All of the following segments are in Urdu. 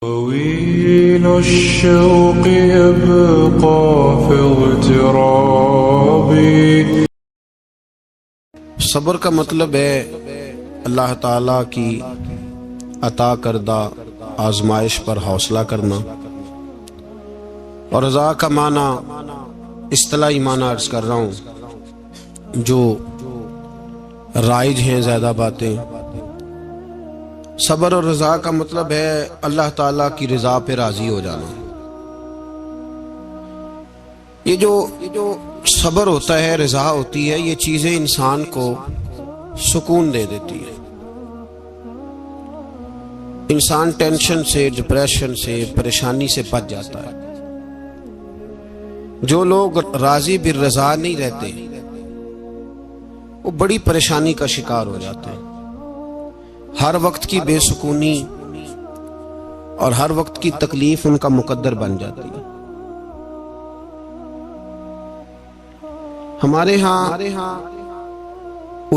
طويل الشوق يبقى في اغترابي. صبر کا مطلب ہے اللہ تعالیٰ کی عطا کردہ آزمائش پر حوصلہ کرنا، اور رضا کا معنی اصطلاحی معنی عرض کر رہا ہوں جو رائج ہیں زیادہ باتیں. صبر اور رضا کا مطلب ہے اللہ تعالیٰ کی رضا پہ راضی ہو جانا. یہ جو صبر ہوتا ہے، رضا ہوتی ہے، یہ چیزیں انسان کو سکون دے دیتی ہیں. انسان ٹینشن سے، ڈپریشن سے، پریشانی سے بچ جاتا ہے. جو لوگ راضی بالرضا نہیں رہتے وہ بڑی پریشانی کا شکار ہو جاتے ہیں. ہر وقت کی بے سکونی اور ہر وقت کی تکلیف ان کا مقدر بن جاتی ہے. ہمارے ہاں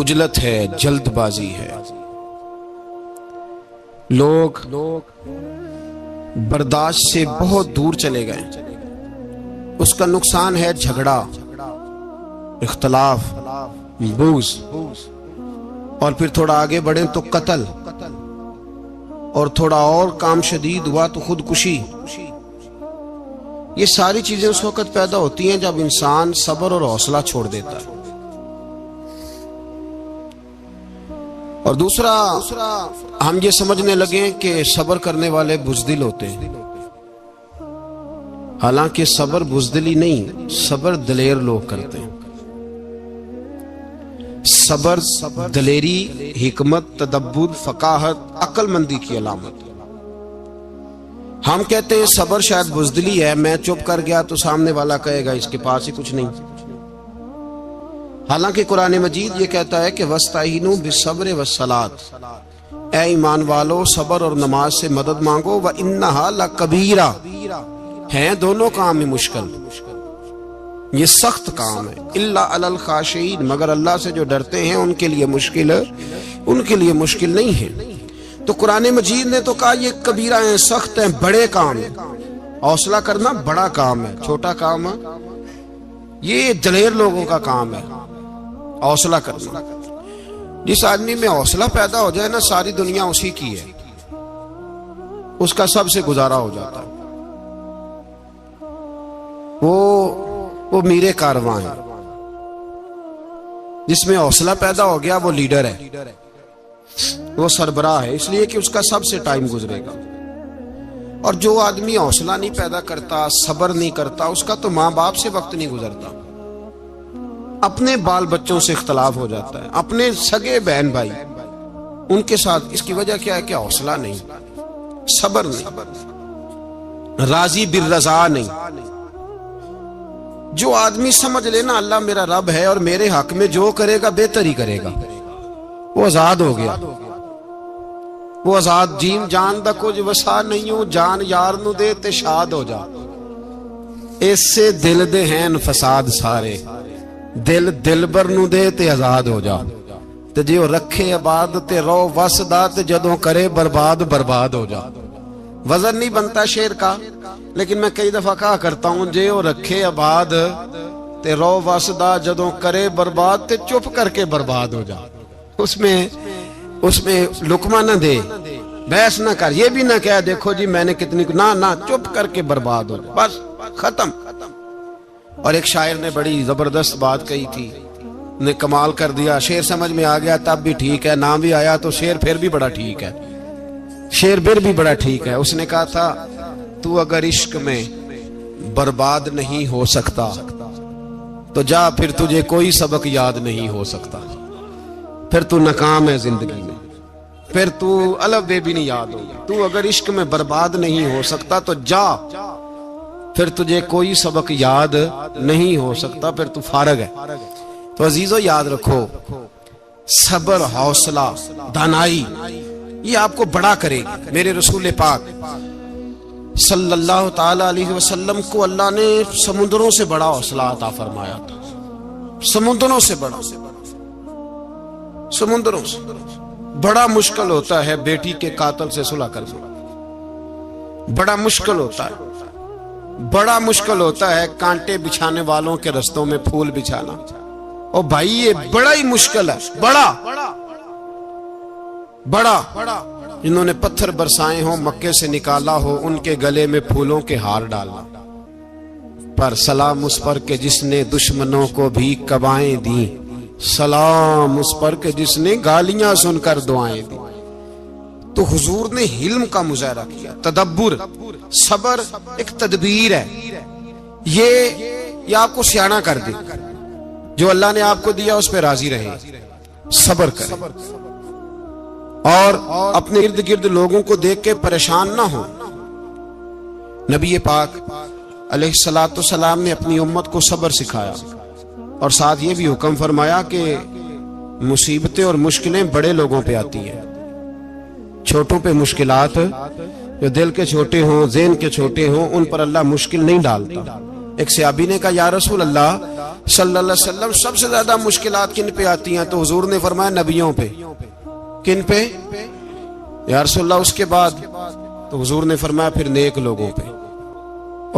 عجلت ہے، جلد بازی ہے. لوگ برداشت سے بہت دور چلے گئے. اس کا نقصان ہے جھگڑا، اختلاف، بغض، اور پھر تھوڑا آگے بڑھیں تو قتل، اور تھوڑا اور کام شدید ہوا تو خودکشی. یہ ساری چیزیں اس وقت پیدا ہوتی ہیں جب انسان صبر اور حوصلہ چھوڑ دیتا ہے. اور دوسرا، ہم یہ سمجھنے لگے کہ صبر کرنے والے بزدل ہوتے ہیں. حالانکہ صبر بزدلی نہیں، صبر دلیر لوگ کرتے ہیں. صبر دلیری، حکمت، تدبر، فقاہت، عقل مندی کی علامت. ہم کہتے ہیں صبر شاید بزدلی ہے، میں چپ کر گیا تو سامنے والا کہے گا اس کے پاس ہی کچھ نہیں. حالانکہ قرآن مجید یہ کہتا ہے کہ وَاسْتَعِینُوا بِالصَّبْرِ وَالصَّلَاةِ، اے ایمان والو صبر اور نماز سے مدد مانگو. وَإِنَّهَا لَكَبِیرَةٌ، ہیں دونوں کام میں مشکل، یہ سخت کام ہے. الا علی الخاشعین، مگر اللہ سے جو ڈرتے ہیں ان کے لیے مشکل ہے، ان کے لیے مشکل نہیں ہے. تو قرآن مجید نے تو کہا یہ کبیرہ ہیں، سخت ہیں، بڑے کام ہیں. حوصلہ کرنا بڑا کام ہے، چھوٹا کام ہے. یہ دلیر لوگوں کا کام ہے حوصلہ کرنا. جس آدمی میں حوصلہ پیدا ہو جائے نا، ساری دنیا اسی کی ہے، اس کا سب سے گزارا ہو جاتا ہے. وہ میرے کارواں ہے. جس میں حوصلہ پیدا ہو گیا وہ لیڈر ہے، وہ سربراہ ہے، اس لیے کہ اس کا سب سے ٹائم گزرے گا. اور جو آدمی حوصلہ نہیں پیدا کرتا، صبر نہیں کرتا، اس کا تو ماں باپ سے وقت نہیں گزرتا. اپنے بال بچوں سے اختلاف ہو جاتا ہے، اپنے سگے بہن بھائی ان کے ساتھ. اس کی وجہ کیا ہے کہ حوصلہ نہیں، صبر نہیں، راضی بالرضا نہیں. جو آدمی سمجھ لینا اللہ میرا رب ہے اور میرے حق میں جو کرے گا بہتر ہی کرے گا، وہ آزاد ہو گیا. وہ آزاد. جین جان دا کچھ وسا نہیں ہوں، جان یار نو دے تے شاد ہو جا. اس سے دل دے ہیں فساد سارے، دل دلبر نو دے تے آزاد ہو جا. تے جے رکھے آباد تے رو وس دا، تے جدوں کرے برباد برباد ہو جا. وزن نہیں بنتا شعر کا، لیکن میں کئی دفعہ کہا کرتا ہوں جے وہ رکھے آباد تے رو واسدہ، جدوں کرے برباد تے چپ کر کے برباد ہو جا. اس میں لقمہ نہ دے، بحث نہ کر، یہ بھی نہ کہہ دیکھو جی میں نے کتنی، نہ چپ کر کے برباد ہو جا، بس ختم. اور ایک شاعر نے بڑی زبردست بات کہی تھی، نے کمال کر دیا. شعر سمجھ میں آ گیا تب بھی ٹھیک ہے، نہ بھی آیا تو شعر پھر بھی بڑا ٹھیک ہے، شعر پھر بھی بڑا ٹھیک ہے. اس نے کہا تھا تو اگر عشق میں برباد نہیں ہو سکتا تو جا، پھر تجھے کوئی سبق یاد نہیں ہو سکتا. پھر تو ناکام ہے زندگی میں، پھر تو الف بے بھی نہیں یاد ہوگا. تو اگر عشق میں برباد نہیں ہو سکتا تو جا، پھر تجھے کوئی سبق یاد نہیں ہو سکتا، پھر تو فارغ ہے. تو عزیزو یاد رکھو، صبر، حوصلہ، دانائی یہ آپ کو بڑا کرے گی. میرے رسول پاک صلی اللہ تعالی علیہ وسلم کو اللہ نے سمندروں سے بڑا حوصلہ عطا فرمایا تھا. سمندروں سے بڑا، سمندروں سے بڑا مشکل ہوتا ہے بیٹی کے قاتل سے صلح کرنا. بڑا مشکل ہوتا ہے، بڑا مشکل ہوتا ہے کانٹے بچھانے والوں کے رستوں میں پھول بچھانا. اور بھائی یہ بڑا ہی مشکل ہے، بڑا جنہوں نے پتھر برسائے ہوں، مکے سے نکالا ہو، ان کے گلے میں پھولوں کے ہار ڈالنا. پر سلام اس پر کہ جس نے دشمنوں کو بھی قبائیں دیں، سلام اس پر کہ جس نے گالیاں سن کر دعائیں دی. تو حضور نے حلم کا مظاہرہ کیا، تدبر، صبر ایک تدبیر ہے. یہ آپ کو سیاںہ کر دے. جو اللہ نے آپ کو دیا اس پہ راضی رہے، صبر کرے، اور اپنے ارد گرد لوگوں کو دیکھ کے پریشان نہ ہو. نبی پاک علیہ الصلوۃ والسلام نے اپنی امت کو صبر سکھایا، اور ساتھ یہ بھی حکم فرمایا کہ مصیبتیں اور مشکلیں بڑے لوگوں پہ آتی ہیں، چھوٹوں پہ مشکلات، جو دل کے چھوٹے ہوں، ذہن کے چھوٹے ہوں، ان پر اللہ مشکل نہیں ڈالتا. ایک صحابی نے کہا یا رسول اللہ صلی اللہ علیہ وسلم سب سے زیادہ مشکلات کن پہ آتی ہیں؟ تو حضور نے فرمایا نبیوں پہ. کن پہ یا رسول اللہ؟ اس کے بعد تو حضور نے فرمایا پھر نیک لوگوں پہ،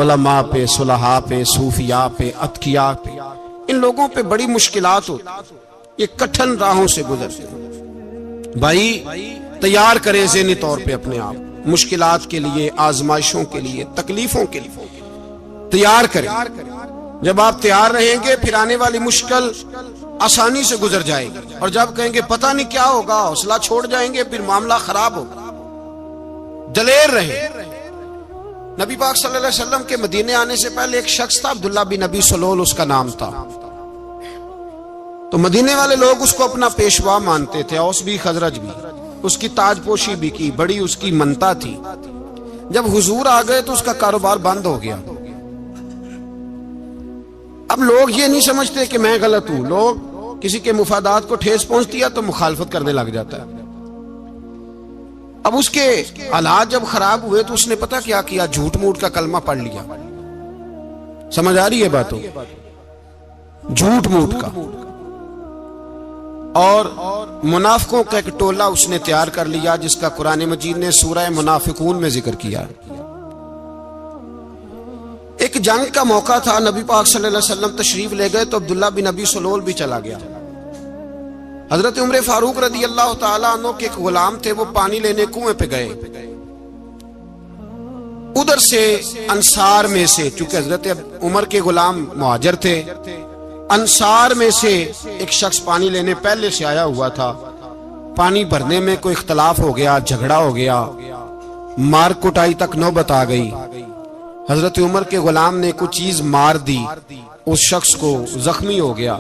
علماء پہ، صلحاء پہ، صوفیاء پہ، اتقیاء پہ. ان لوگوں پہ بڑی مشکلات ہوتی، یہ کٹھن راہوں سے گزرتے ہیں. بھائی تیار کریں ذہنی طور پہ اپنے آپ مشکلات کے لیے، آزمائشوں کے لیے، تکلیفوں کے لیے تیار کریں. جب آپ تیار رہیں گے پھر آنے والی مشکل آسانی سے گزر جائے گی، اور جب کہیں گے پتہ نہیں کیا ہوگا، حوصلہ چھوڑ جائیں گے، پھر معاملہ خراب ہوگا. دلیر رہے. نبی پاک صلی اللہ علیہ وسلم کے مدینے آنے سے پہلے ایک شخص تھا، عبداللہ بن ابی سلول اس کا نام تھا. تو مدینے والے لوگ اس کو اپنا پیشوا مانتے تھے، اوس بھی خزرج بھی. اس کی تاج پوشی بھی کی، بڑی اس کی منتا تھی. جب حضور آ گئے تو اس کا کاروبار بند ہو گیا. اب لوگ یہ نہیں سمجھتے کہ میں غلط ہوں، لوگ کسی کے مفادات کو ٹھیس پہنچتی ہے تو مخالفت کرنے لگ جاتا ہے. اب اس کے حالات جب خراب ہوئے تو اس نے پتہ کیا کیا، جھوٹ موٹ کا کلمہ پڑھ لیا. سمجھ آ رہی ہے باتوں؟ جھوٹ موٹ کا. اور منافقوں کا ایک ٹولہ اس نے تیار کر لیا، جس کا قرآن مجید نے سورہ منافقون میں ذکر کیا. ایک جنگ کا موقع تھا، نبی پاک صلی اللہ علیہ وسلم تشریف لے گئے تو عبداللہ بن ابی سلول بھی چلا گیا. حضرت عمر فاروق رضی اللہ تعالیٰ عنہ کے ایک غلام تھے، وہ پانی لینے کنویں پہ گئے. ادھر سے انصار میں سے، چونکہ حضرت عمر کے غلام مہاجر تھے، انصار میں سے ایک شخص پانی لینے پہلے سے آیا ہوا تھا. پانی بھرنے میں کوئی اختلاف ہو گیا، جھگڑا ہو گیا، مار کٹائی تک نوبت آ گئی. حضرت عمر کے غلام نے کچھ چیز مار دی، اس شخص کو زخمی ہو گیا.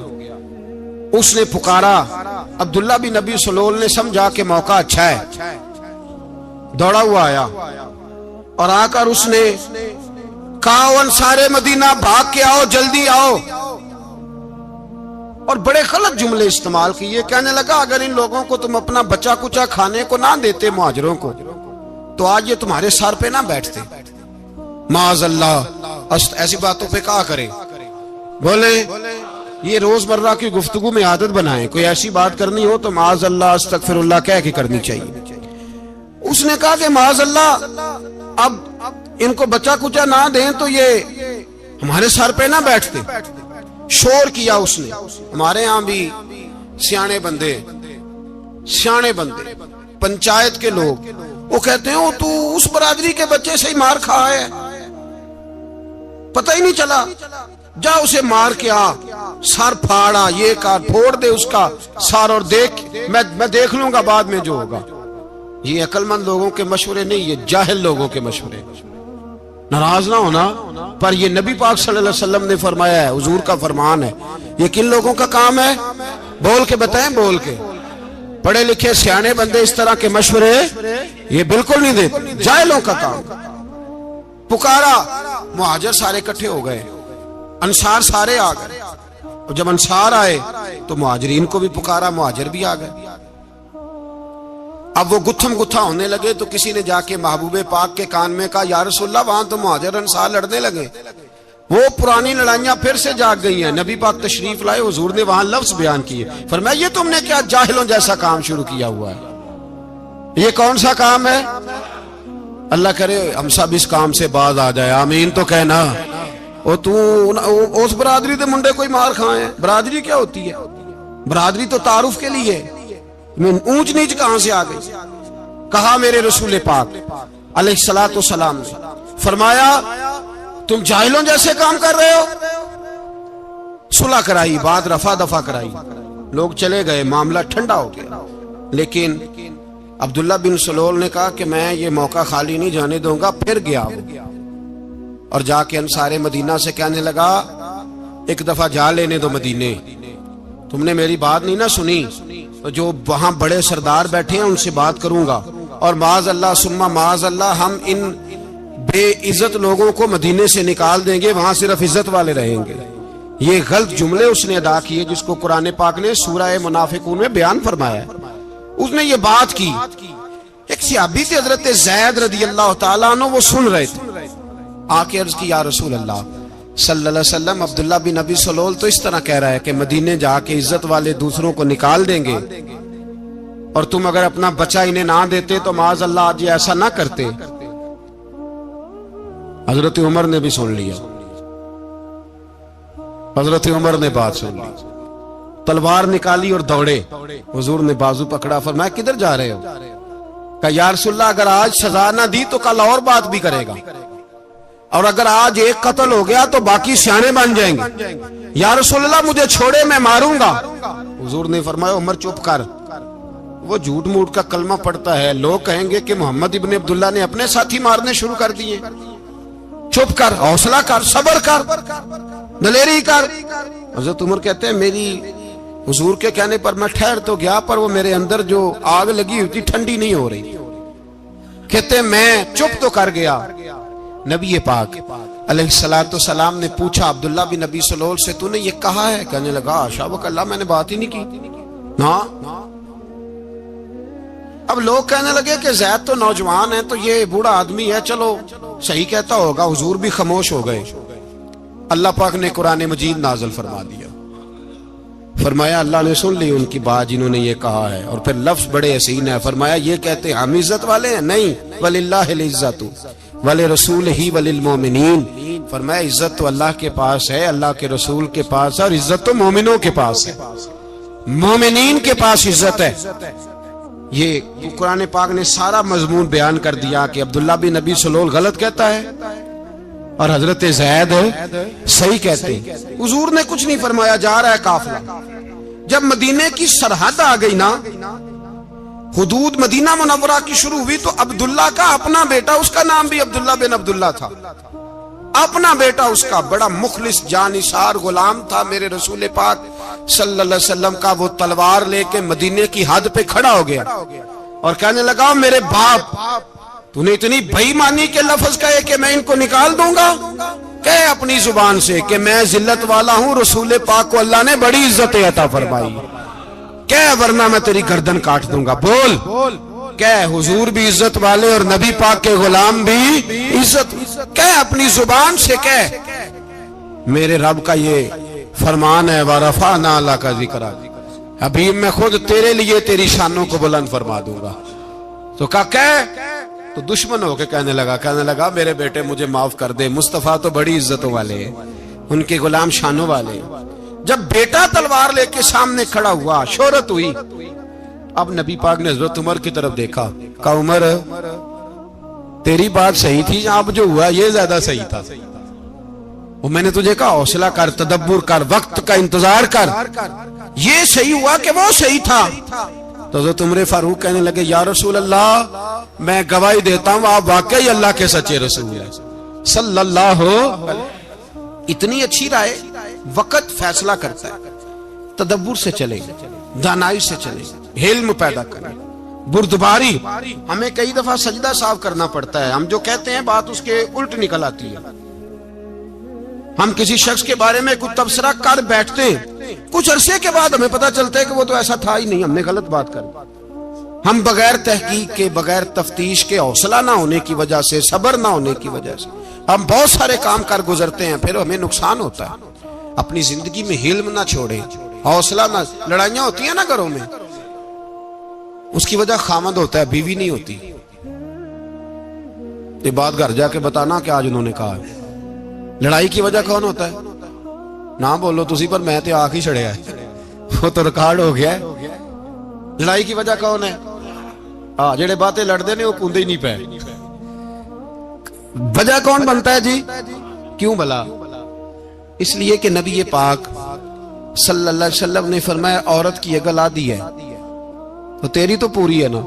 اس نے پکارا. عبداللہ بن ابی سلول نے سمجھا کہ موقع اچھا ہے، دوڑا ہوا آیا اور آ کر اس نے کہا انصار مدینہ بھاگ کے آؤ، جلدی آؤ. اور بڑے غلط جملے استعمال کیے. کہنے لگا اگر ان لوگوں کو تم اپنا بچا کچا کھانے کو نہ دیتے مہاجروں کو تو آج یہ تمہارے سر پہ نہ بیٹھتے. معاذ اللہ، ایسی باتوں پہ کہا کرے. بولے یہ روز مرہ کی گفتگو میں عادت بنائیں، کوئی ایسی بات کرنی ہو تو معاذ اللہ استغفر اللہ کہہ کے کرنی چاہیے. اس نے کہا کہ معاذ اللہ اب ان کو بچا کچا نہ دیں تو یہ ہمارے سر پہ نہ بیٹھتے. شور کیا اس نے. ہمارے ہاں بھی سیانے بندے پنچایت کے لوگ وہ کہتے ہیں تو اس برادری کے بچے سے ہی مار کھا ہے، پتہ ہی نہیں چلا، جا اسے مار کے آ، سر پھاڑا، یہ کار پھوڑ دے اس کا سر، اور دیکھ میں دیکھ لوں گا بعد میں جو ہوگا. یہ عقل مند لوگوں کے مشورے نہیں، یہ جاہل لوگوں کے مشورے. ناراض نہ ہونا، پر یہ نبی پاک صلی اللہ علیہ وسلم نے فرمایا ہے، حضور کا فرمان ہے. یہ کن لوگوں کا کام ہے؟ بول کے بتائیں، بول کے. پڑھے لکھے سیانے بندے اس طرح کے مشورے یہ بالکل نہیں دیتے، جاہلوں کا کام. پکارا، مہاجر سارے اکٹھے ہو گئے، انصار سارے آ گئے. اور جب انصار آئے تو مہاجرین کو بھی پکارا، مہاجر بھی آ گئے. اب وہ گتھم گتھا ہونے لگے تو کسی نے جا کے محبوب پاک کے کان میں کہا یا رسول اللہ وہاں تو مہاجر انصار لڑنے لگے. وہ پرانی لڑائیاں پھر سے جاگ گئی ہیں. نبی پاک تشریف لائے، حضور نے وہاں لفظ بیان کیے، فرمایا یہ تم نے کیا جاہلوں جیسا کام شروع کیا ہوا ہے؟ یہ کون سا کام ہے؟ اللہ کرے ہم سب اس کام سے باز آ جائے، آمین تو کہنا۔ اور تو اس برادری دے منڈے کوئی مار کھائے، برادری کیا ہوتی ہے؟ برادری تو تعارف کے لیے، اونچ نیچ کہاں سے آ گئی؟ کہا میرے رسول پاک علیہ الصلوۃ والسلام نے، فرمایا تم جاہلوں جیسے کام کر رہے ہو۔ صلح کرائی، بات رفع دفع کرائی، لوگ چلے گئے، معاملہ ٹھنڈا ہو گیا۔ لیکن عبداللہ بن سلول نے کہا کہ میں یہ موقع خالی نہیں جانے دوں گا۔ پھر گیا اور جا کے انصار مدینہ سے کہنے لگا ایک دفعہ جا لینے دو مدینے، تم نے میری بات نہیں نہ سنی، جو وہاں بڑے سردار بیٹھے ہیں ان سے بات کروں گا، اور معاذ اللہ ثم معاذ اللہ ہم ان بے عزت لوگوں کو مدینے سے نکال دیں گے، وہاں صرف عزت والے رہیں گے۔ یہ غلط جملے اس نے ادا کیے جس کو قرآن پاک نے سورہ منافقون میں بیان فرمایا ہے۔ اس نے یہ بات کی، ایک صحابی تھے حضرت زید رضی اللہ تعالیٰ عنہ، وہ سن رہے تھے، آ کے عرض کی یا رسول اللہ صلی اللہ علیہ وسلم، عبداللہ بن ابی سلول تو اس طرح کہہ رہا ہے کہ مدینے جا کے عزت والے دوسروں کو نکال دیں گے، اور تم اگر اپنا بچہ انہیں نہ دیتے تو معاذ اللہ آج یہ ایسا نہ کرتے۔ حضرت عمر نے بھی سن لیا، حضرت عمر نے بات سن لی، تلوار نکالی اور دوڑے۔ حضور نے بازو پکڑا، فرمایا کدھر جا رہے ہو؟ کہا یا رسول اللہ اگر آج سزا نہ دی تو کل اور بات بھی کرے گا، اور اگر آج ایک قتل ہو گیا تو باقی سیانے بن جائیں گے۔ یا رسول اللہ مجھے چھوڑے، میں ماروں گا۔ حضور نے فرمایا عمر چپ کر، وہ جھوٹ موٹ کا کلمہ پڑھتا ہے، لوگ کہیں گے کہ محمد ابن عبداللہ نے اپنے ساتھی مارنے شروع کر دیے، چپ کر، حوصلہ کر، صبر کر، دلیری کر۔ حضرت عمر کہتے ہیں میری حضور کے کہنے پر میں ٹھہر تو گیا، پر وہ میرے اندر جو آگ لگی ہوئی تھی ٹھنڈی نہیں ہو رہی۔ کہتے ہیں میں چپ تو کر گیا۔ نبی پاک علیہ الصلوۃ والسلام نے پوچھا عبداللہ بن ابی سلول سے تو نے یہ کہا ہے؟ کہنے لگا حاشا و کلا، میں نے بات ہی نہیں کی۔ ہاں، اب لوگ کہنے لگے کہ زید تو نوجوان ہے تو یہ بوڑھا آدمی ہے، چلو صحیح کہتا ہوگا۔ حضور بھی خاموش ہو گئے۔ اللہ پاک نے قرآن مجید نازل فرما دیا، فرمایا اللہ نے سن لی ان کی بات جنہوں نے یہ کہا ہے، اور پھر لفظ بڑے حسین ہے، فرمایا یہ کہتے ہم عزت والے ہیں؟ نہیں، وللہ العزت ولرسولہ وللمؤمنین، فرمایا عزت تو اللہ کے پاس ہے، اللہ کے رسول کے پاس ہے، اور عزت تو مومنوں کے پاس ہے، مومنین کے پاس عزت ہے۔ یہ قرآن پاک نے سارا مضمون بیان کر دیا کہ عبداللہ بن ابی سلول غلط کہتا ہے اور حضرت زید صحیح کہتے ہیں۔ حضور نے کچھ نہیں فرمایا، جا رہا ہے قافلہ۔ جب مدینے کی سرحد آ گئی نا، حدود مدینہ منورہ کی شروع ہوئی، تو عبداللہ کا اپنا بیٹا، اس کا نام بھی عبداللہ بن عبداللہ تھا، اپنا بیٹا اس کا بڑا مخلص جانثار غلام تھا میرے رسول پاک صلی اللہ علیہ وسلم کا، وہ تلوار لے کے مدینے کی حد پہ کھڑا ہو گیا اور کہنے لگا میرے باپ تو نے اتنی بے ایمانی کے لفظ کہے کہ میں ان کو نکال دوں گا؟ کہے اپنی زبان سے کہ میں ذلت والا ہوں، رسول پاک کو اللہ نے بڑی عزت عطا فرمائی، کہے ورنہ میں تیری گردن کاٹ دوں گا۔ بول، کہے حضور بھی عزت والے اور نبی پاک کے غلام بھی عزت، کہے اپنی زبان سے، کہے میرے رب کا یہ فرمان ہے وَرَفَعْنَا لَكَ ذِكْرَكَ، حبیب میں خود تیرے لیے تیری شانوں کو بلند فرما دوں گا۔ تو کہے تو دشمن ہو کے کہنے لگا میرے بیٹے مجھے معاف کر دے، مصطفیٰ تو بڑی عزتوں والے ہیں، ان کے غلام شانوں والے۔ جب بیٹا تلوار لے کے سامنے کھڑا ہوا، شہرت ہوئی، اب نبی پاک نے حضرت عمر کی طرف دیکھا، کہا عمر تیری بات صحیح تھی، اب جو ہوا یہ زیادہ صحیح تھا، وہ میں نے تجھے کہا حوصلہ کر، تدبر کر، وقت کا انتظار کر، یہ صحیح ہوا کہ وہ صحیح تھا۔ تو حضرت عمر فاروق کہنے لگے یا رسول اللہ میں گواہی دیتا ہوں آپ واقعی اللہ کے سچے رسول ہیں صلی اللہ علیہ۔ اتنی اچھی رائے، وقت فیصلہ کرتا ہے، تدبر سے چلے، دانائی سے چلے، علم پیدا کریں، بردباری۔ ہمیں کئی دفعہ سجدہ صاف کرنا پڑتا ہے، ہم جو کہتے ہیں بات اس کے الٹ نکل آتی ہے۔ ہم کسی شخص کے بارے میں کچھ تبصرہ کر بیٹھتے ہیں، کچھ عرصے کے بعد ہمیں پتا چلتا ہے کہ وہ تو ایسا تھا ہی نہیں، ہم نے غلط بات کر۔ ہم بغیر تحقیق کے، بغیر تفتیش کے، حوصلہ نہ ہونے کی وجہ سے، صبر نہ ہونے کی وجہ سے ہم بہت سارے کام کر گزرتے ہیں، پھر ہمیں نقصان ہوتا ہے۔ اپنی زندگی میں حلم نہ چھوڑیں، حوصلہ نہ، لڑائیاں ہوتی ہیں نا گھروں میں، اس کی وجہ خامد ہوتا ہے، بیوی نہیں ہوتی۔ یہ بات گھر جا کے بتانا کہ آج انہوں نے کہا ہے۔ لڑائی کی وجہ کون ہوتا ہے؟ نہ بولو تسی پر میں تے آنکھ ہی چھڑیا ہے، وہ تو ریکارڈ ہو گیا ہے۔ لڑائی کی وجہ کون ہے؟ جڑے باتیں لڑتے نے وہ کندے ہی نہیں پے۔ وجہ کون بنتا ہے جی؟ کیوں بلا؟ اس لیے کہ نبی پاک صلی اللہ علیہ وسلم نے فرمایا عورت کی اگر آدھی ہے تو تیری تو پوری ہے نا،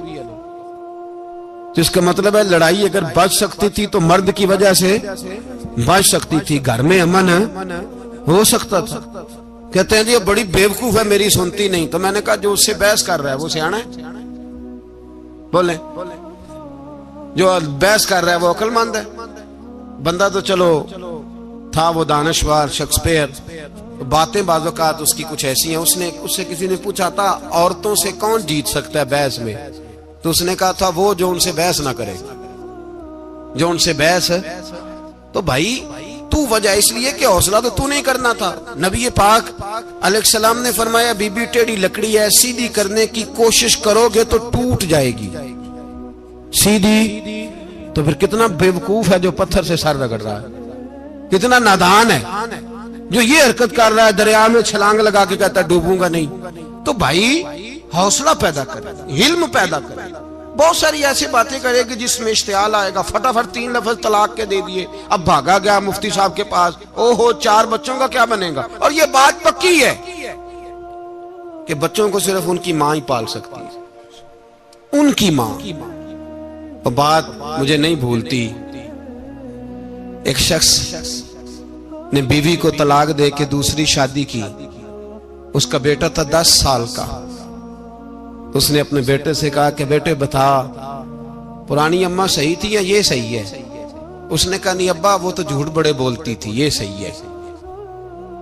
جس کا مطلب ہے لڑائی اگر بچ سکتی تھی تو مرد کی وجہ سے بچ سکتی تھی، گھر میں امن ہو سکتا تھا۔ کہتے ہیں جی بڑی بیوقوف ہے میری سنتی نہیں، تو میں نے کہا جو اس سے بحث کر رہا ہے وہ سیانا ہے؟ بولیں، جو بحث کر رہا ہے وہ عقل مند ہے؟ بندہ تو چلو تھا وہ دانشور شیکسپیئر، باتیں بعض اوقات اس کی کچھ ایسی ہیں۔ اس سے کسی نے پوچھا تھا عورتوں سے کون جیت سکتا ہے بحث میں، تو اس نے کہا تھا وہ جو ان سے بحث نہ کرے، جو ان سے بحث ہے۔ تو بھائی تو وجہ اس لیے کہ حوصلہ تو نہیں کرنا تھا۔ نبی پاک علیہ السلام نے فرمایا بی بی ٹیڑھی لکڑی ہے، سیدھی کرنے کی کوشش کرو گے تو ٹوٹ جائے گی، سیدھی تو پھر کتنا بیوقوف ہے جو پتھر سے سر رگڑ رہا ہے، کتنا نادان ہے جو یہ حرکت کر رہا ہے، دریا میں چھلانگ لگا کے کہتا ہے ڈوبوں گا نہیں۔ تو بھائی حوصلہ پیدا کرے، علم پیدا کرے۔ بہت ساری ایسی باتیں کرے گی جس میں اشتعال آئے گا، فٹافٹ 3 لفظ طلاق کے دے دیے، اب بھاگا گیا مفتی صاحب کے پاس، او ہو 4 بچوں کا کیا بنے گا؟ اور یہ بات پکی ہے کہ بچوں کو صرف ان کی ماں ہی پال سکتی ہے، ان کی ماں۔ اور بات مجھے نہیں بھولتی، ایک شخص نے بیوی کو طلاق دے کے دوسری شادی کی، اس کا بیٹا تھا 10 سال کا۔ اس نے اپنے بیٹے سے کہا کہ بیٹے بتا پرانی اماں صحیح تھی یا یہ صحیح ہے؟ اس نے کہا نہیں ابا وہ تو جھوٹ بڑے بولتی تھی، یہ صحیح ہے۔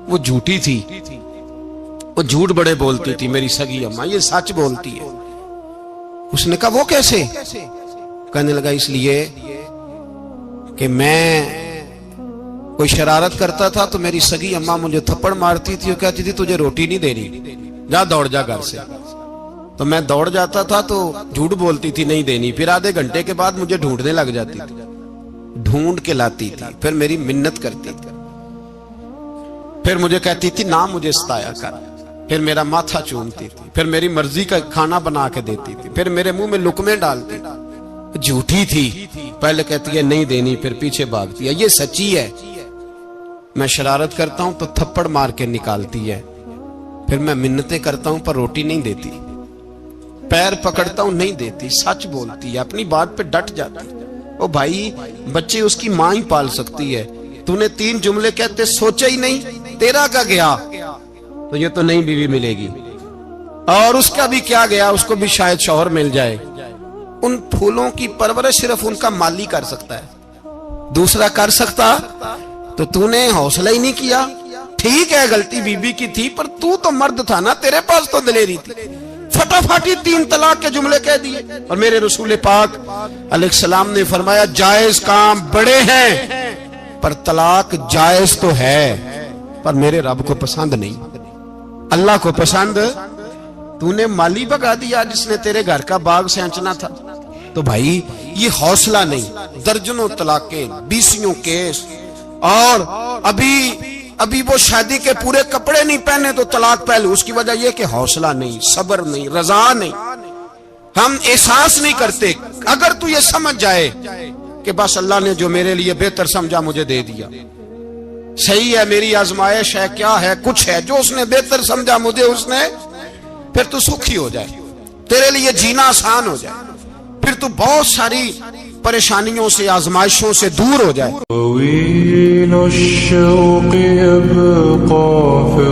وہ جھوٹی تھی، وہ جھوٹ بڑے بولتی تھی میری سگی اماں، یہ سچ بولتی ہے۔ اس نے کہا وہ کیسے؟ کہنے لگا اس لیے کہ میں کوئی شرارت کرتا تھا تو میری سگی اماں مجھے تھپڑ مارتی تھی، وہ کہتی تھی تجھے روٹی نہیں دینی، جا دوڑ جا گھر سے۔ تو میں دوڑ جاتا تھا تو جھوٹ بولتی تھی نہیں دینی، پھر آدھے گھنٹے کے بعد مجھے ڈھونڈنے لگ جاتی تھی، ڈھونڈ کے لاتی تھی، پھر میری منت کرتی تھی، پھر مجھے کہتی تھی نہ مجھے ستایا کر، پھر میرا ماتھا چومتی تھی، پھر میری مرضی کا کھانا بنا کے دیتی تھی، پھر میرے منہ میں لقمے ڈالتی تھی۔ جھوٹی تھی، پہلے کہتی ہے نہیں دینی، پھر پیچھے بھاگتی ہے۔ یہ سچی ہے، میں شرارت کرتا ہوں تو تھپڑ مار کے نکالتی ہے، پھر میں منتیں کرتا ہوں پر روٹی نہیں دیتی، پیر پکڑتا ہوں نہیں دیتی، سچ بولتی ہے، اپنی بات پہ ڈٹ جاتی ہے۔ او بھائی بچے اس کی ماں ہی پال سکتی ہے، تو نے 3 جملے کہتے سوچا ہی نہیں، تیرا کا گیا تو یہ تو نئی بیوی ملے گی، اور اس کا بھی کیا گیا، اس کو بھی شاید شوہر مل جائے۔ ان پھولوں کی پرورش صرف ان کا مالی کر سکتا ہے، دوسرا کر سکتا تو نے حوصلہ ہی نہیں کیا۔ ٹھیک ہے غلطی بی بی کی تھی پر تو مرد تھا نا، تیرے پاس تو دلیری تھی، فٹافٹی 3 طلاق کے جملے کہہ دیے۔ اور میرے رسول پاک علیہ السلام نے فرمایا جائز کام بڑے ہیں پر طلاق جائز تو ہے پر میرے رب کو پسند نہیں، اللہ کو پسند۔ تو نے مالی بگا دیا جس نے تیرے گھر کا باغ سینچنا تھا۔ تو بھائی یہ حوصلہ نہیں، درجنوں طلاقیں، 20 کیس، اور ابھی وہ شادی کے پورے کپڑے نہیں پہنے تو طلاق پہلے، اس کی وجہ یہ کہ حوصلہ نہیں، صبر نہیں، رضا نہیں، ہم احساس نہیں کرتے۔ اگر تو یہ سمجھ جائے کہ بس اللہ نے جو میرے لیے بہتر سمجھا مجھے دے دیا، صحیح ہے میری آزمائش ہے، کیا ہے کچھ ہے جو اس نے بہتر سمجھا مجھے اس نے، پھر تو سکھی ہو جائے، تیرے لیے جینا آسان ہو جائے، پھر تو بہت ساری پریشانیوں سے آزمائشوں سے دور ہو جائے۔ طويل الشوق يبقى في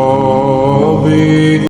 اغترابي